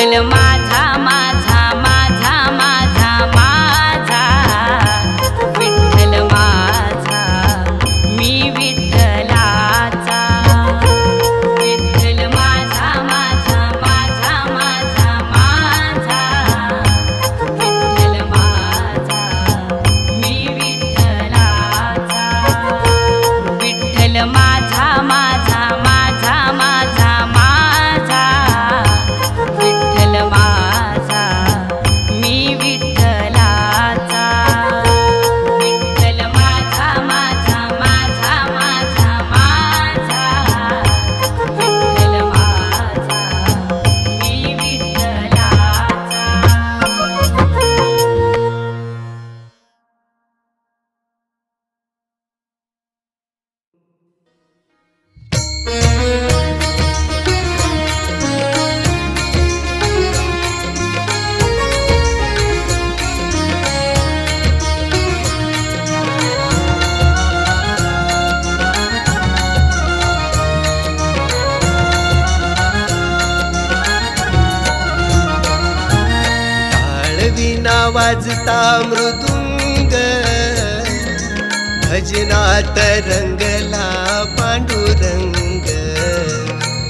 विठ्ठल माझा माझा माझा माझा माझा विठ्ठल माझा मी विठ्ठलाचा विठ्ठल माझा माझा माझा माझा माझा विठ्ठल माझा मी विठ्ठलाचा विठ्ठल माझा माझा माझा माझा माझा विठ्ठल माझा मी विठ्ठलाचा विठ्ठल माझा माझा माझा माझा माझा विठ्ठल माझा मी विठ्ठलाचा टाळविना वाजता मृदुंग भजनात रंगला पांडुरंग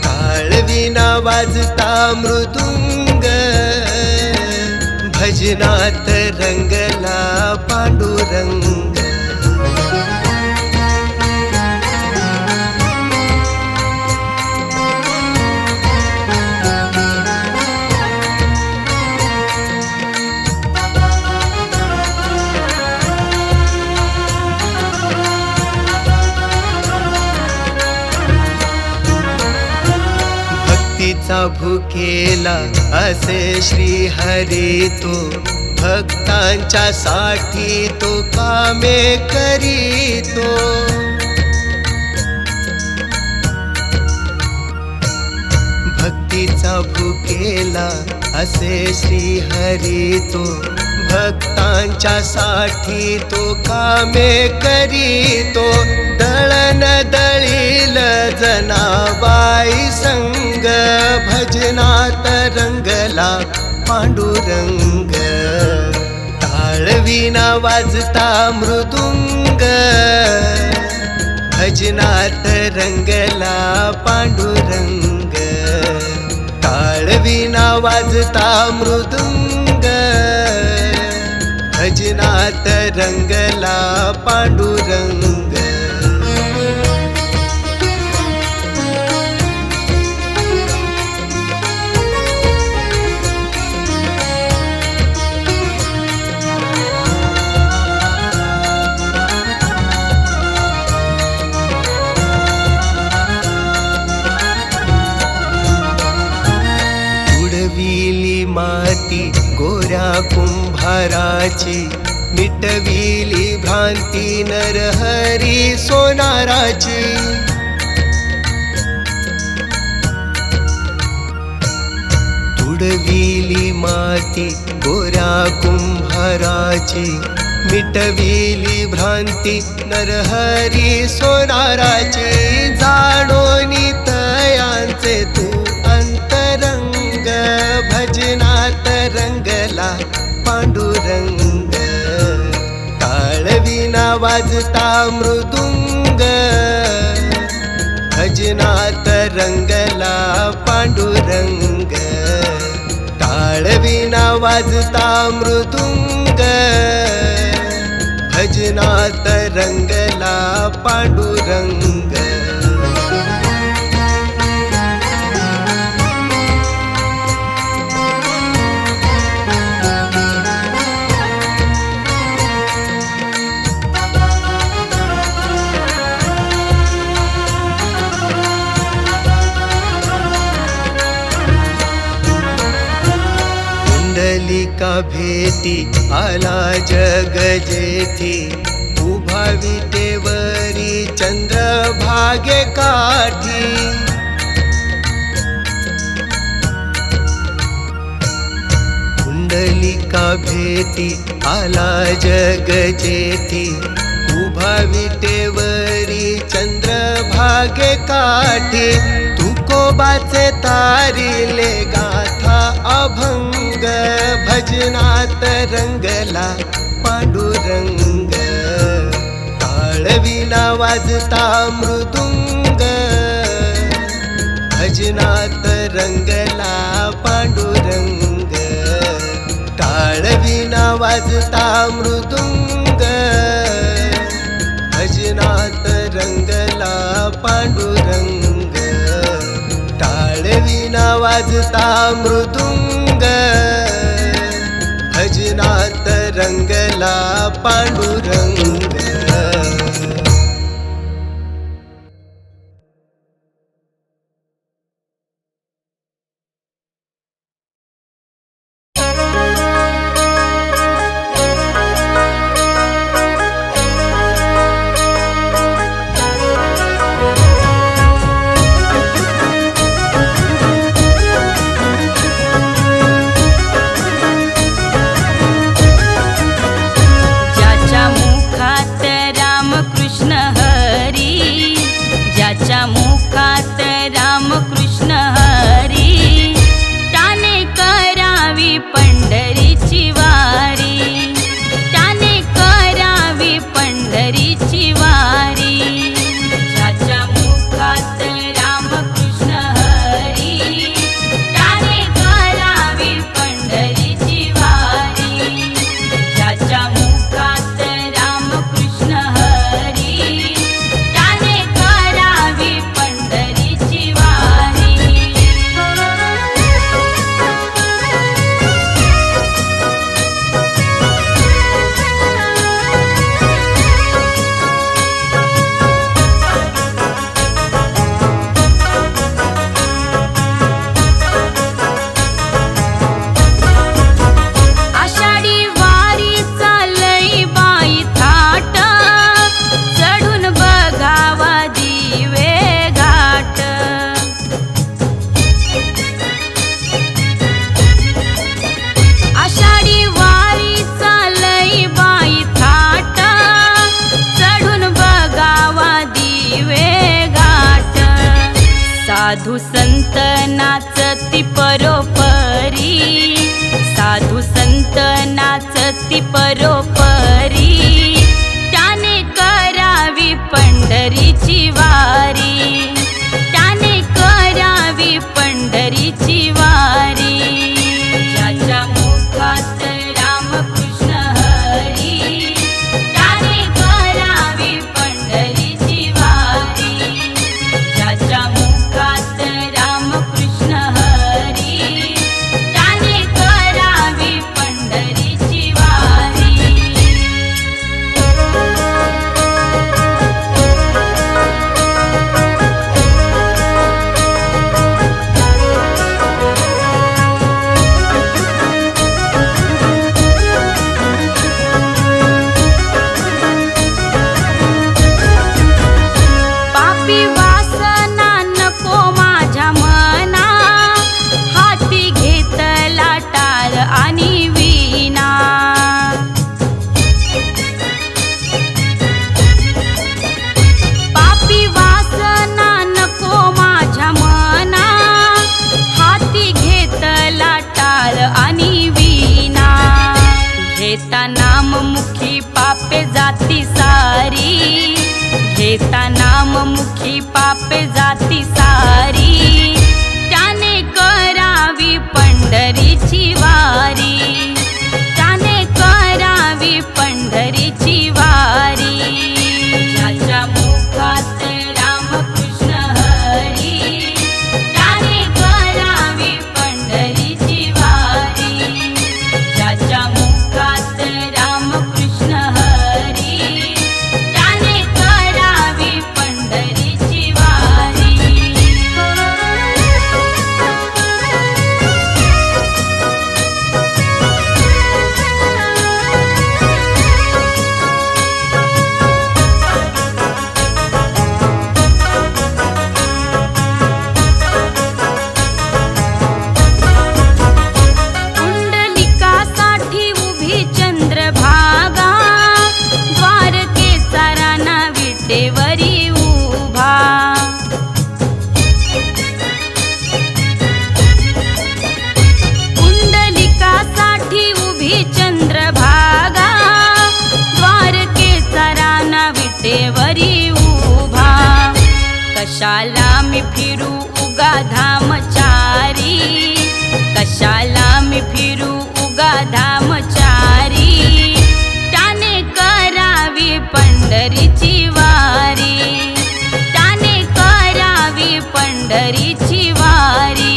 टाळविना वाजता मृदुंग भजनात रंगला पांडुरंग भक्तीचा भुकेला असे श्री हरी तो भक्तांच्या साठी तो कामे करीतो भक्तीचा भुकेला असे श्री हरी तो भक्तांच्या साठी तो कामे करीतो दळण दळील जनाबाई संग भजनात रंगला पांडुरंग टाळविना वाजता मृदुंग भजनात रंगला पांडुरंग टाळविना वाजता मृदुंग भजनात रंगला पांडुरंग उडविली माती गोऱ्या कुंभाराची मिटविली भ्रांती नरहरी सोनाराची तुडविली माती गोऱ्या कुंभाराची मिटविली भ्रांती नरहरी सोनाराची जाणोनी तयांचे तू अंतरंग भजनात रंगला पांडुरंग टाळविना वाजता मृदुंग भजनात रंगला पांडुरंग टाळविना वाजता मृदुंग भजनात रंगला पांडुरंग कुंडलिका भेटी आला जग जेथी उभा विटेवरी चंद्रभागे काठी कुंडलिका भेटी आला जग जेथी उभा विटेवरी चंद्रभागे काठी तुकोबाचे तारिले गाथा रंगला पांडुरंग, टाळविना वाजता मृदुंग, भजनात रंगला पांडुरंग, टाळविना वाजता मृदुंग, भजनात रंगला पांडुरंग, टाळविना वाजता मृदुंग, भजनात रंगला पांडुरंग। साधू संत नाचती परोपरी, साधू संत नाचती परोपरी, त्याने करावी पंढरीची वारी, त्याने करावी पंढरीची वारी। ज्याच्या मुखात रामकृष्ण हरी, त्याने करावी पंढरीची वारी, ज्याच्या मुखात रामकृष्ण हरी, त्याने करावी पंढरीची वारी। पापी वासना नको माझ्या मना, हाती घेतला टाळ आणि वीणा। पापी वासना नको माझ्या मना, हाती घेतला टाळ आणि वीणा। घेता नाम मुखी पापे जाती सारी, घेता नाम मुखी पापे जाती सारी, त्याने करावी पंढरीची वारी, त्याने करावी पंढरीची वारी। ज्याच्या मुखात रामकृष्ण हरी, त्याने करावी पंढरीची वारी, ज्याच्या मुखात रामकृष्ण हरी, त्याने करावी पंढरीची वारी। कशाला मी फिरू उगा धामचारी, कशाला मी फिरू उगा धामचारी, त्याने करावी पंढरीची वारी, त्याने करावी पंढरीची वारी,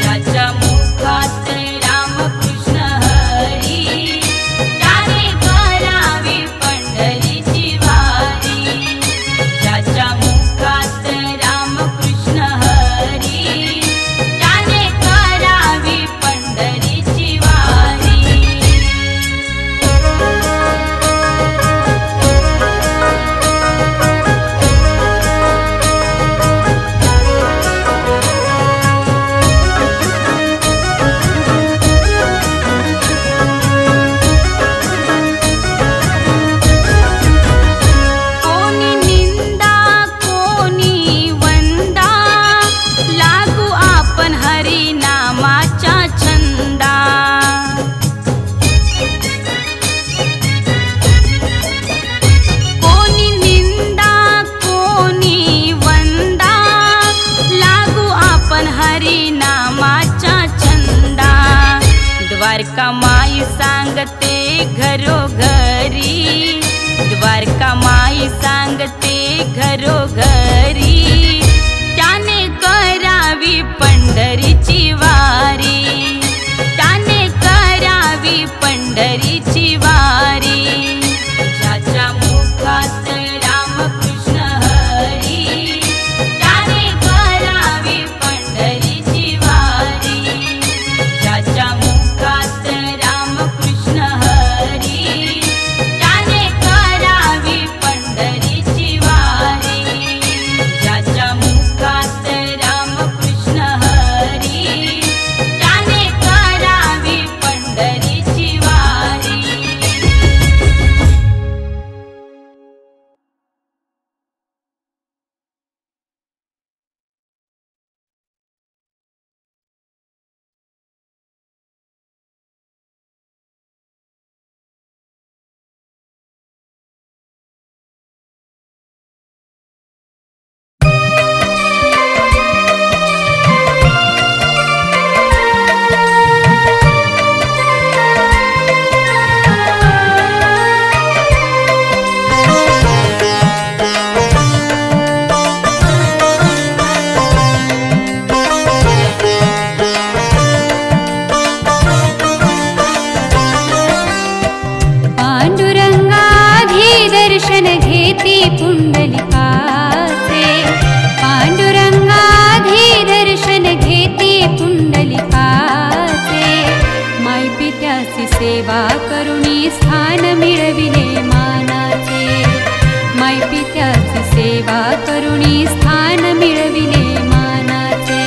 ज्याच्या मुखात रामकृष्ण हरी, त्याने करावी पंढरीची वारी, ज्याच्या मुखात रामकृष्ण हरी, त्याने करावी पंढरीची वारी. कोणी निंदा कोणी वंदा, लागू आपण हरिनामाच्या छंदा. कोणी निंदा कोणी वंदा, लागू आपण हरिनामाच्या छंदा. द्वारका माई सांगते घरोघरी, द्वारका माई सांगते घरोघरी, त्याने करावी पंढरीची वारी, त्याने करावी पंढरीची वारी, ज्याच्या मुखात रामकृष्ण हरी, त्याने करावी पंढरीची वारी, ज्याच्या मुखात रामकृष्ण हरी, त्याने करावी पंढरीची वारी, ज्याच्या मुखात रामकृष्ण हरी, त्याने करावी पंढरीची वारी. पांडुरंगाधी दर्शन घेती पुंडलिकाचे, पांडुरंगाधी दर्शन घेती पुंडलिकाचे, माय पित्याची सेवा करुणी स्थान मिळविले मानाचे, माय पित्याची सेवा करुणी स्थान मिळविले मानाचे,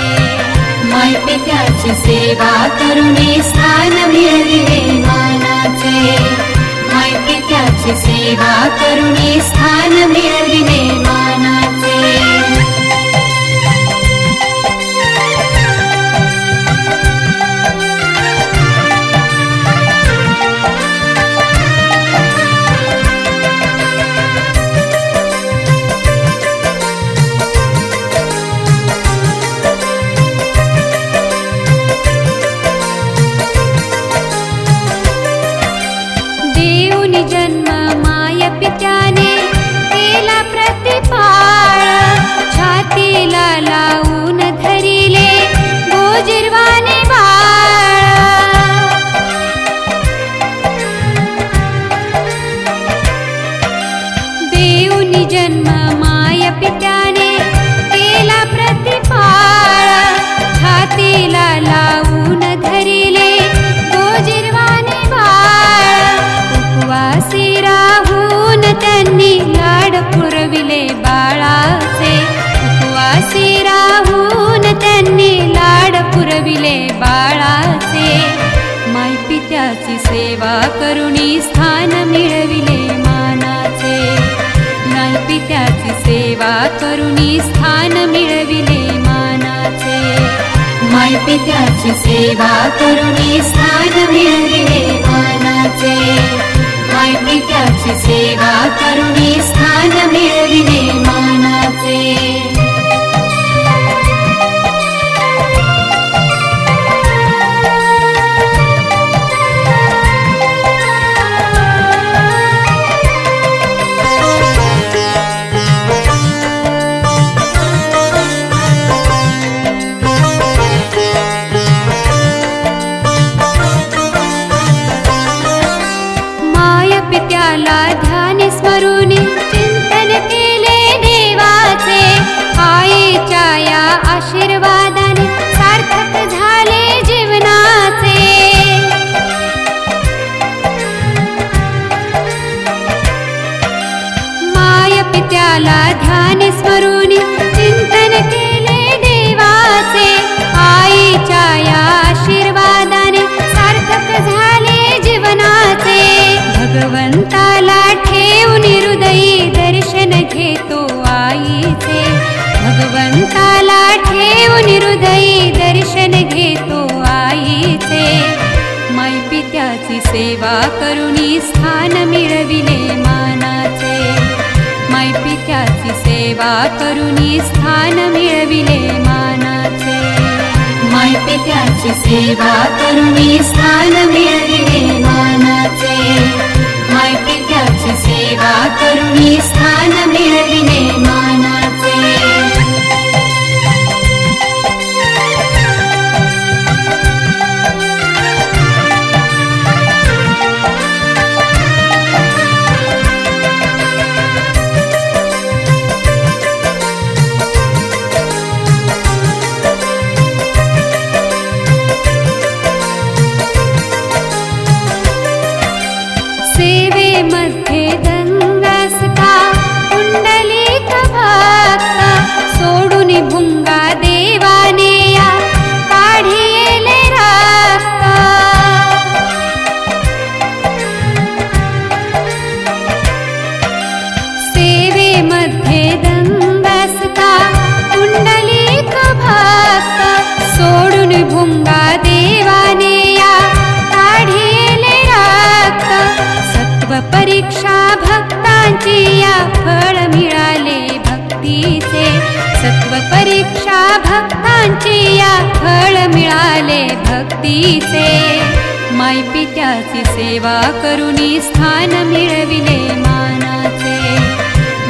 माय पित्याची सेवा करुणी स्थान मिळविले मानाचे, माय पित्याची सेवा करुणी स्थान मिळविले मानाचे. देऊनी जन्म माय पित्याने केला प्रतिपाळ, छातीला लावून धरिले गोजिरवाने बाळ. देऊनी जन्म माय पित्याने केला प्रतिपाळ, छातीला लावून धरिले गोजिरवाने बाळ. उपवासी राहून त्यांनी लाड पुरविले बाळाचे, उपवासी राहून त्यांनी लाड पुरविले बाळाचे, माय पित्याची सेवा करुणी स्थान मिळविले मानाचे, माय पित्याची सेवा करुणी स्थान मिळविले मानाचे, माय पित्याची सेवा करुणी स्थान मिळविले मानाचे, माय पित्याची सेवा करुणी स्थान मिळविले मानाचे. सेवा करुणी स्थान मिळविले मानाचे। मायपित्याची सेवा करुणी स्थान मिळविले मानाचे। मायपित्याची सेवा करुणी स्थान मिळविले मानाचे। मायपित्याची सेवा करुणी स्थान मिळविले मानाचे। सेवेमध्ये दंगसता पुंडलिक भक्त सोडून भुंगा देवाने या काढिले रक्त। सेवेमध्ये दंगसता पुंडलिक भक्त सोडून भुंगा देवाने या काढिले रक्त। सत्व परीक्षा भक्तांची या फळ मिळाले भक्तीचे। सत्व परीक्षा भक्तांची या फळ मिळाले भक्तीचे। मायपित्याची सेवा करुणी स्थान मिळविले मानाचे।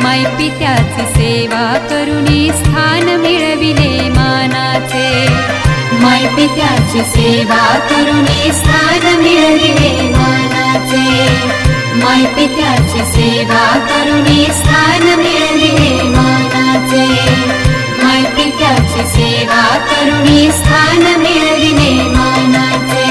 मायपित्याची सेवा करुणी स्थान मिळविले मानाचे। मायपित्याची सेवा करुणी स्थान मिळविले मानाचे। मायपित्याची सेवा करुणी स्थान मिळविले मानाचे। मायपित्याची सेवा करुणी स्थान मिळविले मानाचे।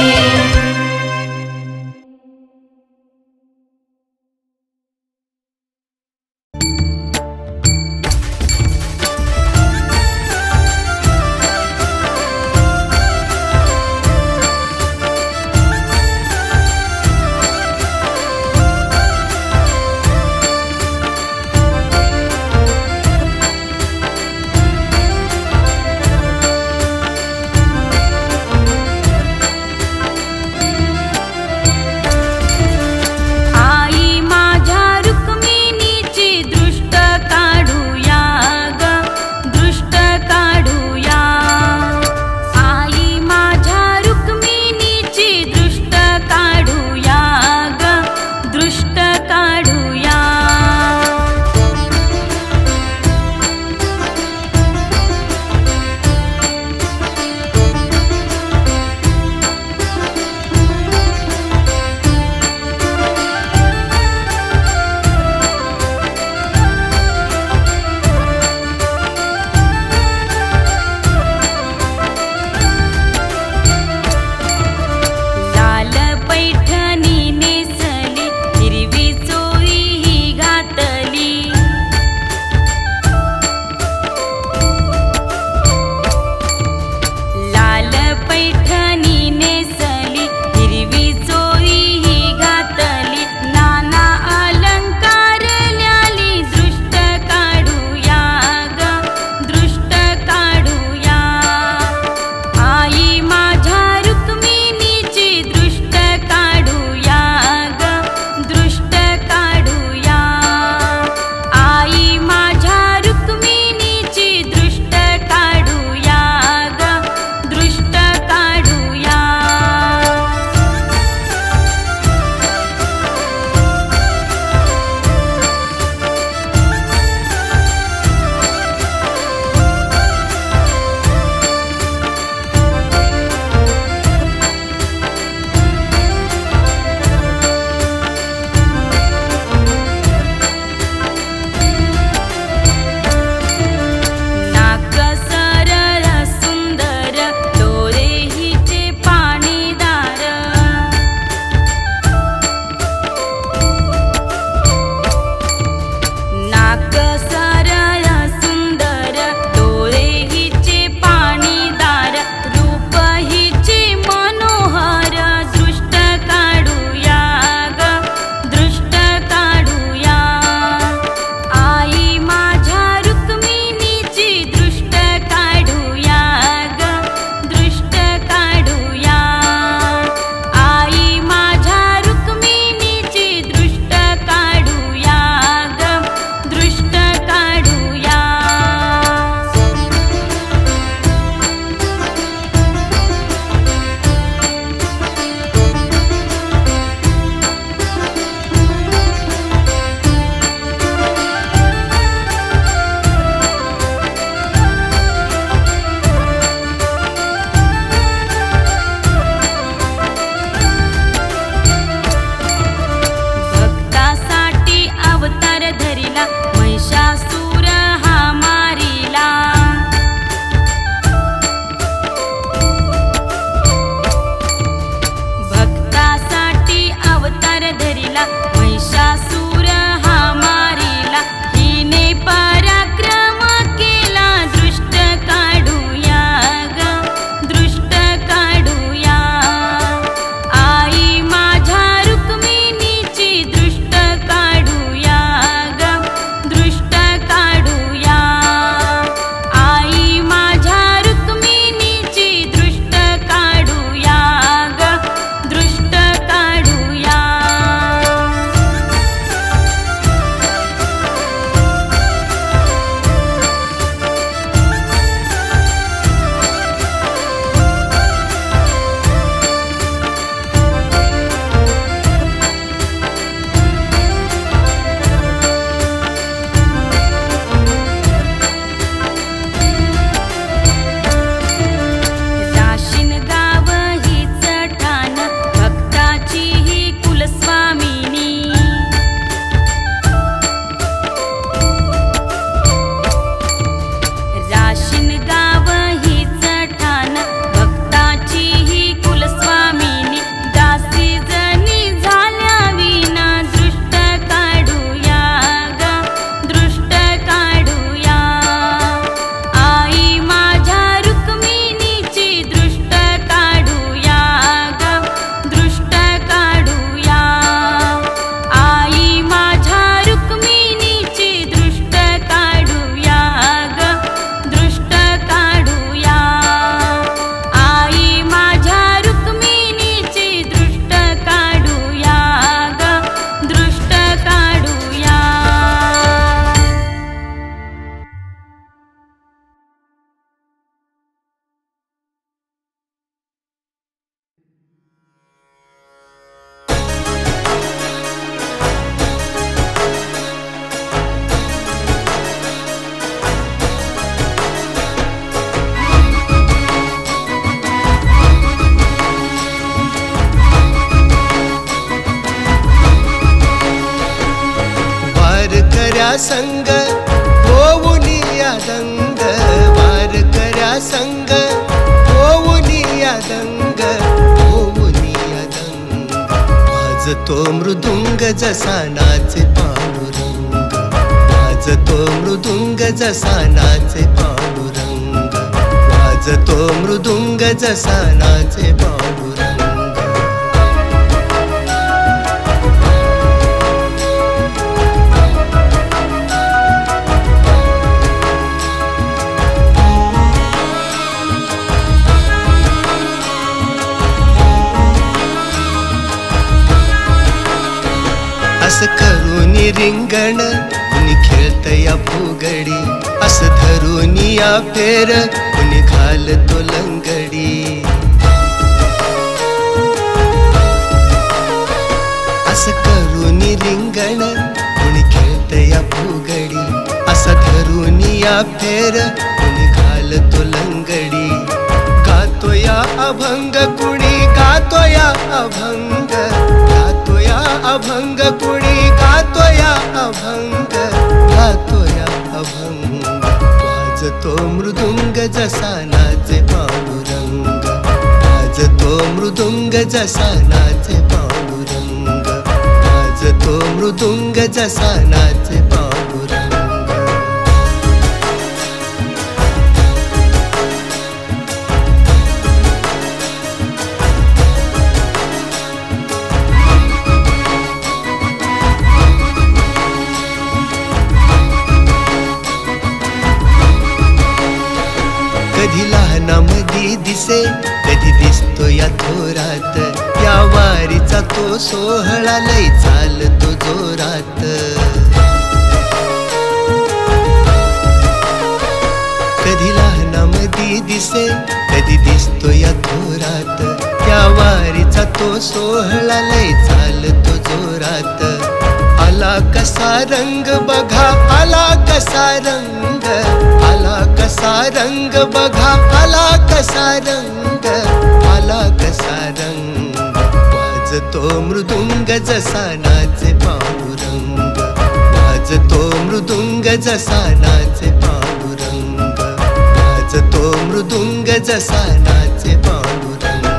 संग होऊनिया दंग वारकऱ्या संग होऊनिया दंग होऊनिया दंग वाजतो मृदुंग जसा नाचे पांडुरंग वाजतो मृदुंग जसा नाचे पांडुरंग वाजतो मृदुंग जसा नाचे पांडुरंग अस करूनी रिंगण कुणी खेळतया फुगडी अस धरूनी या फेर कुणी घालतो लंगडी अस करूनी रिंगण कुणी खेळतया फुगडी अस धरूनी या फेर कुणी घालतो लंगडी गातो या अभंग कुणी गातो या अभंग अभंग कुणी गातोया अभंग गातोया अभंग वाजतो मृदुंग जसा नाचे पांडुरंग वाजतो मृदुंग जसा नाचे पांडुरंग वाजतो मृदुंग जसा नाचे पांडुरंग कधी लहानामधी दिसे कधी दिसतो या थोरात या वारीचा तो सोहळा लय चालतो जोरात कधी लहानामधी दिसे कधी दिसतो या थोरात या वारीचा तो सोहळा लय चालतो जोरात आला कसा रंग बघा आला कसा रंग आला कसा रंग बघा आला कसा रंग आला कसा रंग वाजतो मृदुंग जसा नाचे पांडुरंग वाजतो मृदुंग जसा नाचे पांडुरंग वाजतो मृदुंग जसा नाचे पांडुरंग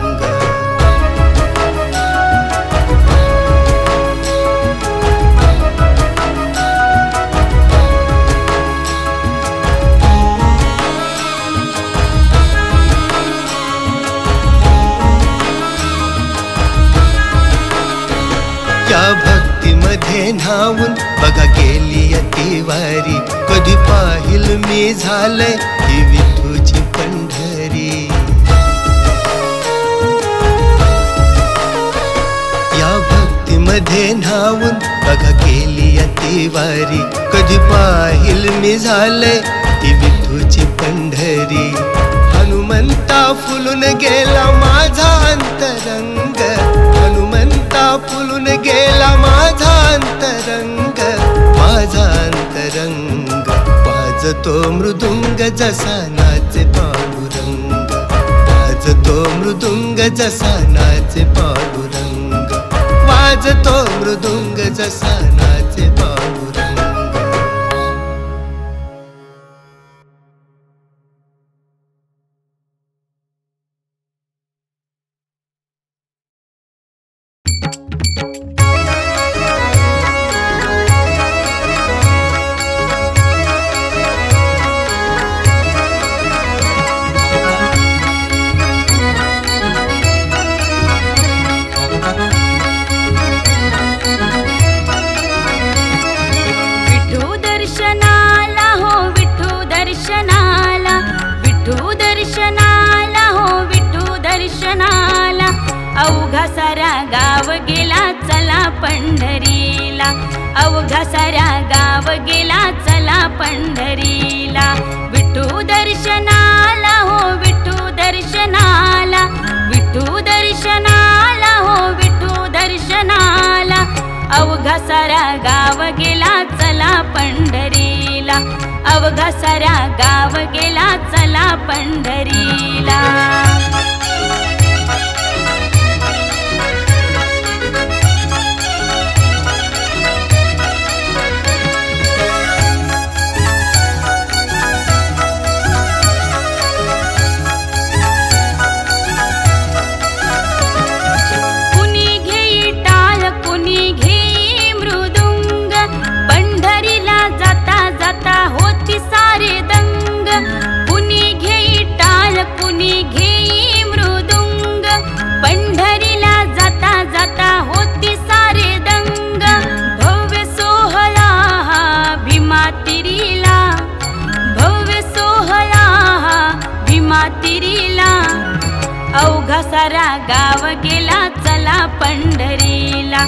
या भक्तीमध्ये न्हावून बघा गेली ती वारी कधी पाहिल मी झालंय ही विठूची पंढरी या भक्तीमध्ये न्हावून बघा गेली ती वारी कधी पाहिल मी झालंय ही विठूची पंढरी हनुमंता फुलून गेला माझा अंतरंग हनुमंता फुलून गेला माझा अंतरंग माझा अंतरंग वाजतो मृदुंग जसा नाचे पांडुरंग वाजतो मृदुंग जसा नाचे पांडुरंग वाजतो मृदुंग जसा नाचे पांडुरंग अवघा सारा गाव गेला चला पंढरीला अवघा सारा गाव गेला चला पंढरीला विठू दर्शनाला हो विठू दर्शनाला विठू दर्शनाला हो विठू दर्शनाला अवघा सारा गाव गेला चला पंढरीला अवघा सारा गाव गेला चला पंढरीला सारा गाव गेला चला पंढरीला,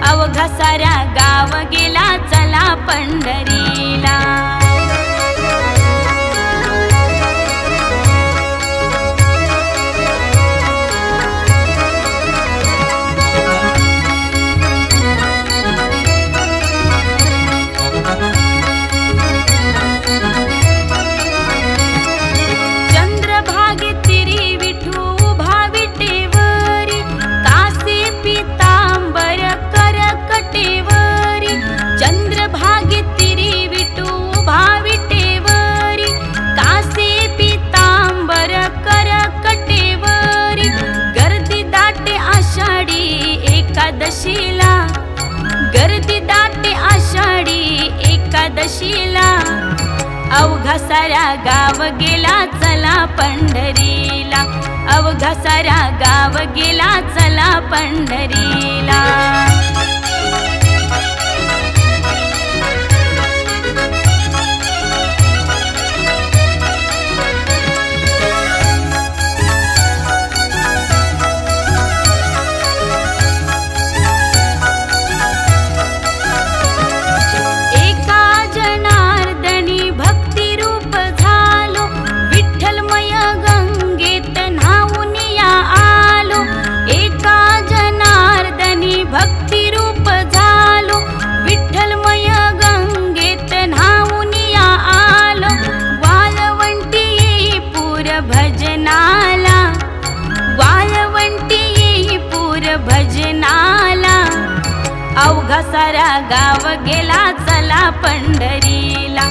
अवघा सारा गाव गेला चला पंढरीला. गर्दी दाटे आषाढी एकादशीला, अवघा सारा गाव गेला चला पंढरीला, अवघा सारा गाव गेला चला पंढरीला. अवघा सारा गाव गेला चला पंढरीला,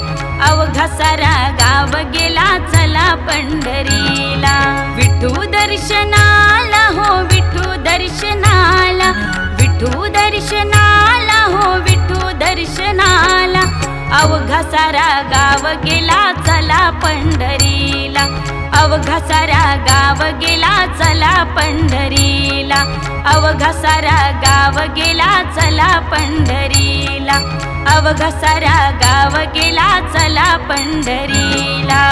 अवघा सारा गाव गेला चला पंढरीला. विठू दर्शनाला हो विठू दर्शनाला, विठू दर्शनाला हो विठू दर्शनाला, अवघा सारा गाव गेला चला पंढरीला, अवघा सारा गाव गेला चला पंढरीला, अवघा सारा गाव गेला चला पंढरीला, अवघा सारा गाव गेला चला पंढरीला.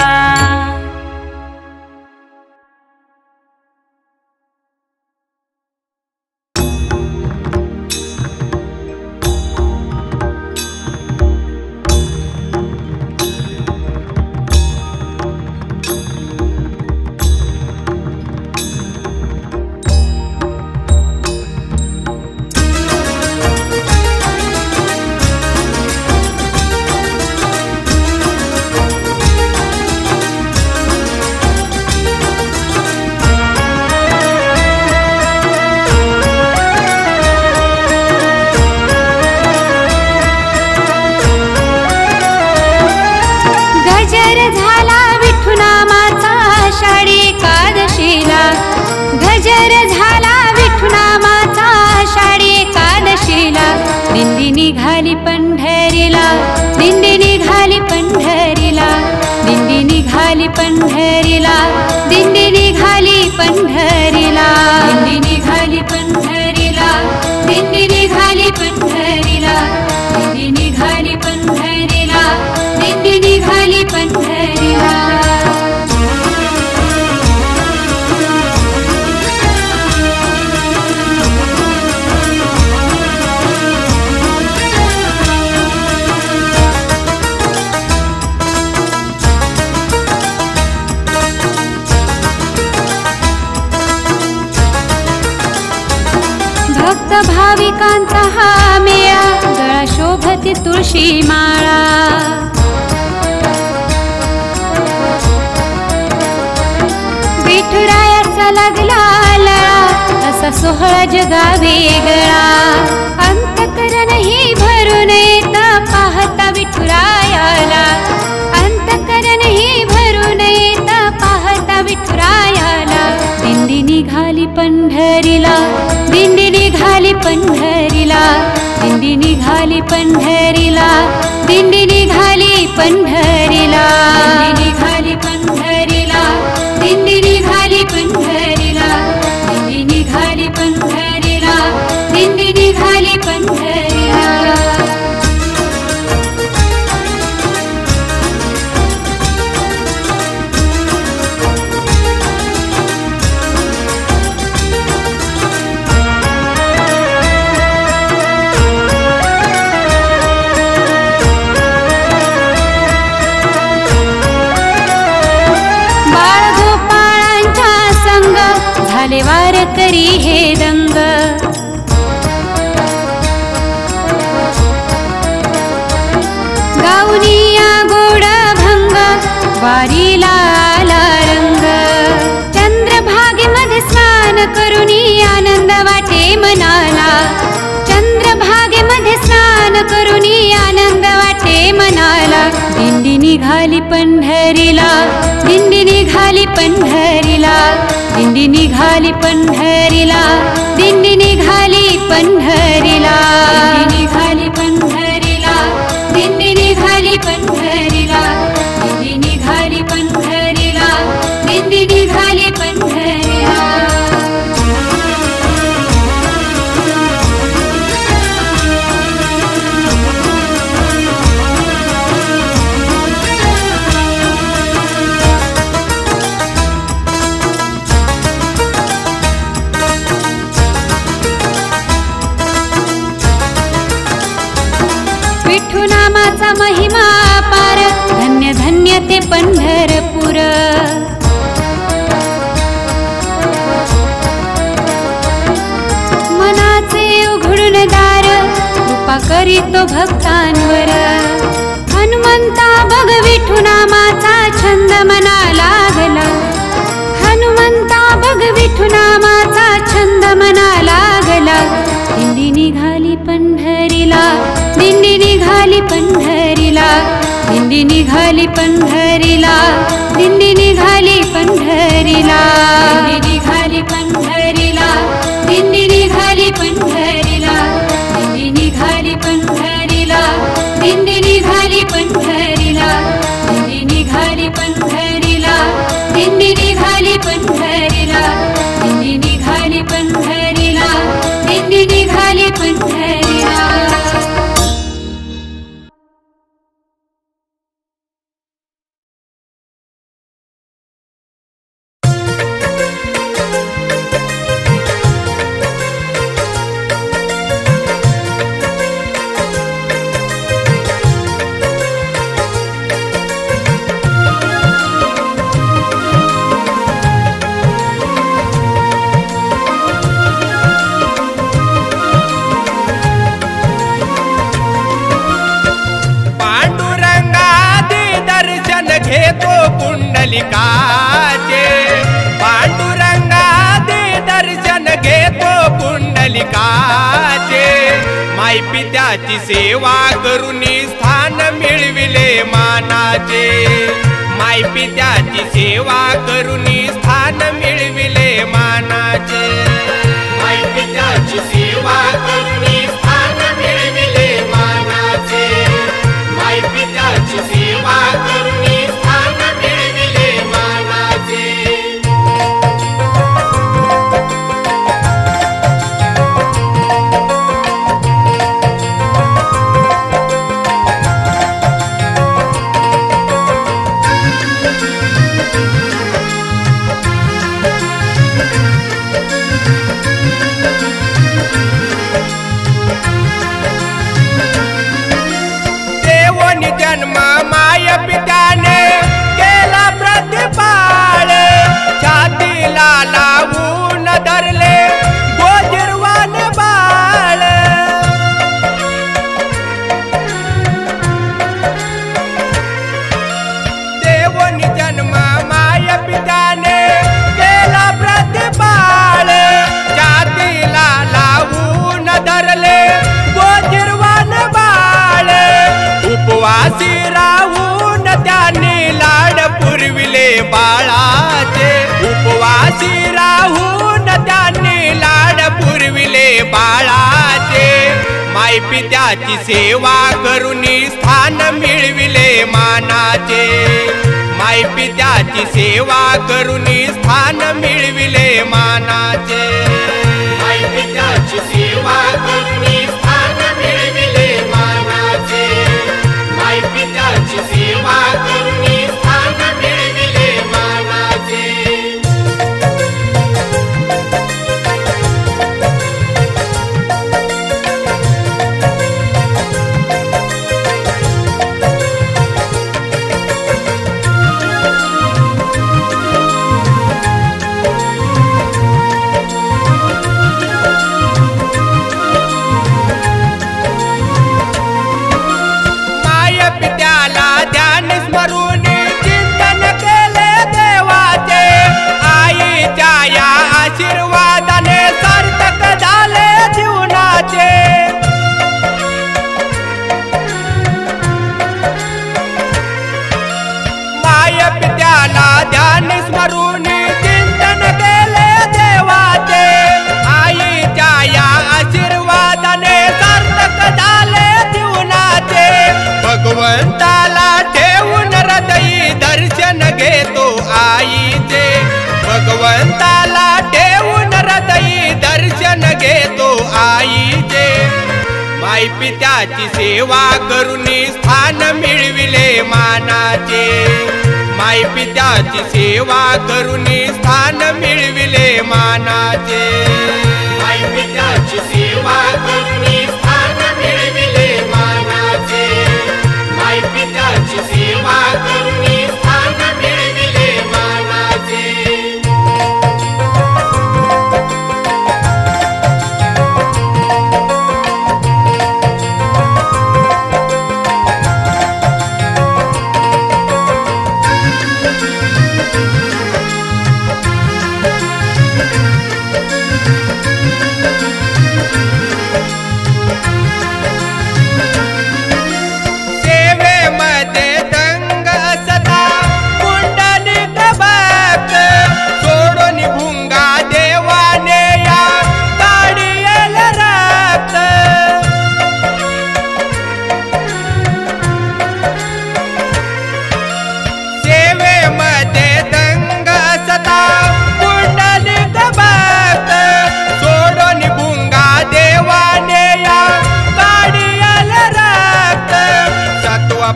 गजर झाला विठू नामाचा आषाढी एकादशीला, दिंडी निघाली पंढरीला, दिंडी निघाली पंढरीला, दिंडी निघाली पंढरीला, दिंडी निघाली पंढरीला, दिंडी निघाली पंढरीला, दिंडी निघाली पंढरीला, दिंडी निघाली पंढरीला, दिंडी निघाली पंढरीला. भक्त भाविकांचा हा मेळा, गळा शोभती तुळशी माळा. विठुरायाचा लागला लळा, असा सोहळा जगा वेगळा. अंतकरण ही भरून येत पाहता विठुरायाला, अंतकरण ही भरून येत पाहता विठुरायाला. दिंडी निघाली पंढरीला, दिंडी निघाली पंढरीला, दिंडी निघाली पंढरीला, दिंडी निघाली पंढरीला, दिंडी निघाली पंढरीला, दिंडी निघाली पंढरीला, दिंडी निघाली पंढरीला, दिंडी निघाली पंढरीला. करी हे दंग. गाऊनिया गोड भंग वारीला आला रंग. चंद्रभागेमध्ये स्नान करुनी आनंद वाटे मनाला. चंद्रभागेमध्ये स्नान करुनी आनंद वाटे मनाला. दिंडी निघाली पंढरीला, दिंडी निघाली पंढरीला, दिंडी निघाली पंढरीला, दिंडी निघाली पंढरीला, दिंडी निघाली पंढरीला, दिंडी निघाली पंढरीला, दिंडी निघाली पंढरीला, दिंडी निघाली पंढरीला. विठू नामाचा महिमा पार, धन्य धन्य ते पंढरपूर. मनाचे उघडून दार, कृपा करीतो भक्तांवर. हनुमंता बघ विठू नामाचा छंद मना लागला. हनुमंता बघ विठू नामाचा छंद मना लागला. दिंडी निघाली पंढरीला, दिंडी निघाली पंढरीला, दिंडी निघाली पंढरीला, दिंडी निघाली पंढरीला, दिंडी निघाली पंढरीला, दिंडी निघाली पंढरीला, दिंडी निघाली पंढरीला, दिंडी निघाली पंढरीला, दिंडी निघाली पंढरीला, दिंडी निघाली पंढरीला, दिंडी निघाली पंढरीला, दिंडी निघाली पंढरीला. घेतो पुंडलिकाचे. पांडुरंगाचे दर्शन घेतो पुंडलिकाचे. माई पित्याची सेवा करुनी स्थान मिळविले मानाचे. माई पित्याची सेवा करुनी स्थान मिळविले मानाचे. माई पित्याची सेवा करुनी स्थान मिळविले मानाचे. माई पित्याची सेवा करुनी स्थान मिळविले मानाचे. जन्म माय पित्याने केला प्रतिपाळ. छातीला लावून धरले गोजिरवान बाळ. देवनी जन्म माय पित्याने केला प्रतिपाळ. छातीला लावून धरले गोजिरवान बाळ. उपवासी राहून त्यांनी लाड पुरविले बाळाचे. उपवासी राहून त्यांनी लाड पुरविले बाळाचे. माई पित्याची सेवा करुनी स्थान मिळविले मानाचे. माई पित्याची सेवा करुनी स्थान मिळविले मानाचे. माई पित्याची सेवा करुनी स्थान मिळविले मानाचे. माई पित्याची सेवा करुनी स्थान मिळविले मानाचे. दर्शन घेतो आईचे माई पित्याची सेवा करून स्थान मिळविले मानाचे माई पित्याची सेवा करून स्थान मिळविले मानाचे माई पित्याची सेवा करून स्थान मिळविले मानाचे माई पित्याची सेवा करून स्थान मिळविले मानाचे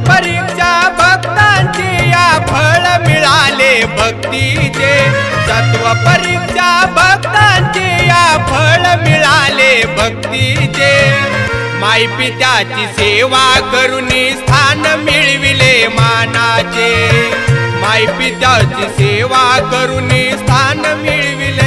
परीक्षा भक्तांची या फळ मिळाले भक्तीचे सत्व परीक्षा भक्तांची या फळ मिळाले भक्तीचे माई पित्याची सेवा करून स्थान मिळविले मानाचे माई पित्याची सेवा करून स्थान मिळविले